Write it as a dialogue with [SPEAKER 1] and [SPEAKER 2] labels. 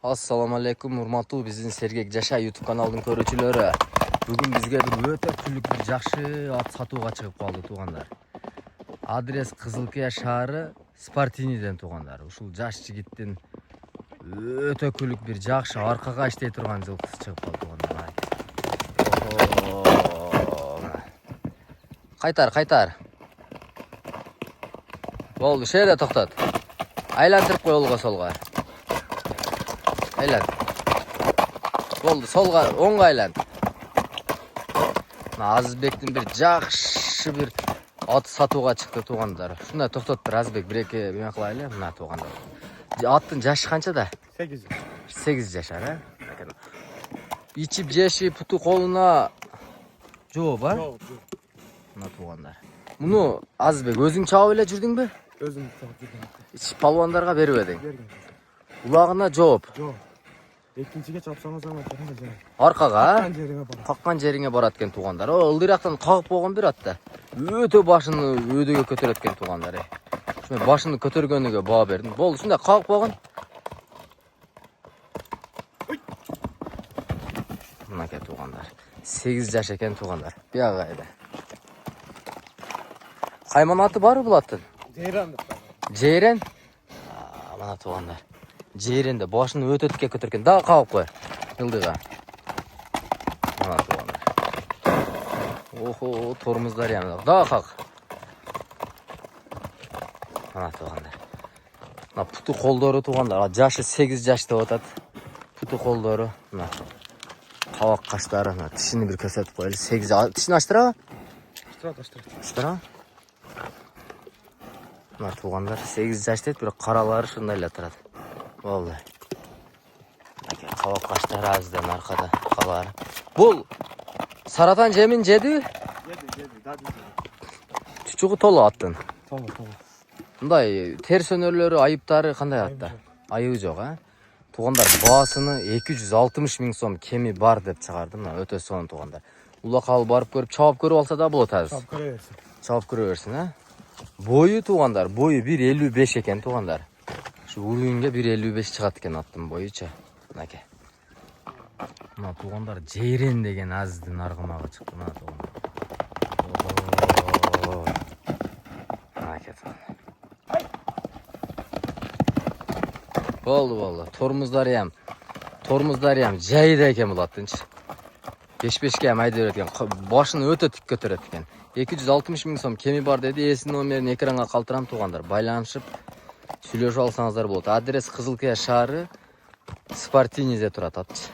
[SPEAKER 1] Assalamu alaikum, urmаттуу биздин Сергек Жаша YouTube каналынын көрүүчүлөрү. Бүгүн бизге өтө күлүк бир жакшы ат сатууга чыгып калды туугандар. Адрес Кызылкия шаары, Спартиниден туугандар. Ушул жаш жигиттин өтө күлүк бир жакшы аркага иштей турган жылкысы чыгып калды туугандар. Кайтар. Болду, шеде токтот. Айлантырып кой олго солго. Айлан. Болду, солга, оңго айлан. Азизбектин бир жакшы бир ат сатууга чыкты туугандар. Ушундай токтоттур Азизбек, бир-эки эме кылайлы, мына туугандар. Аттын жашы канчада? 8 жашар, Ичип жеши путу колуна жооп, а?
[SPEAKER 2] Жооп.
[SPEAKER 1] Мына туугандар. Муну Азизбек өзүң чабып эле жүрдүңбү?
[SPEAKER 2] Өзүм чабып жүрдүм.
[SPEAKER 1] Ич палуандарга бербедиң?
[SPEAKER 2] Берген.
[SPEAKER 1] Улагына жооп.
[SPEAKER 2] Жок. Экинчиге чапсаңыз ана жерге.
[SPEAKER 1] Аркага?
[SPEAKER 2] Жериңе барат.
[SPEAKER 1] Каккан жериңе барат экен туугандар. Ылдырактан кагып койгон бир атта. Өтө башыны өйдөгө көтөрөт экен туугандар. Ушундай башыны көтөргөнүгө баа бердим. Болду, ушундай кагып койгон. Мына туугандар. 8 жаш экен туугандар. Бияга эле. Кайман аты барбы бул аттын?
[SPEAKER 2] Жейран.
[SPEAKER 1] Жейрен? Мына туугандар. Жейренде башын өтө тикке көтөргөн. Дагы кагып кой. Ылдыга. Мына туугандар. Охо, тормуздар яна. Дагы каг. Мына туугандар. Мына путу колдору туугандар. Жашы 8 жаш деп атат. Путу колдору. Мына. Кабак каштары. Мына тишини бир көрсөтүп коелу. 8 тишин ачтырабы? Ачтыра. Мына туугандар 8 жаш дейт, бирок каралары ушундай эле турат. Болду. Кабак каштары аздан аркада калары. Бул саратан жемин жеди?
[SPEAKER 2] Жеди.
[SPEAKER 1] Чучугу толу аттын.
[SPEAKER 2] Толу.
[SPEAKER 1] Мындай терс өнөрлөрү, айыптары кандай атта? Айыбы жок, а? Туугандар баасыны 260 миң сом кеми бар деп чыгарды. Мына өтө сонун туугандар. Улакка алып барып көрүп, чабып көрүп алса да болот азыр. Чабып көрө берсин, а? Бою туугандар, бою 1.55 экен туугандар. Şu уруңге 1.55 чыгат экен аттын боюча. Мынаке. Мына туугандар Жейрен деген Азиздин аргымагы чыкты мына туугандар. Мынаке туугандар. Болду. Тормуздар ям жайда экен бул аттынчы. 5-5ке ham айдап берет экен. Башын өтө тик көтөрөт экен. 260 миң сом кеми бар деди. Эсин номерин экранга калтырам туугандар. Байланышып сүйлөшүп алсаңыздар болот. Адрес Кызылкия шаары, Спартиниде турат атчы.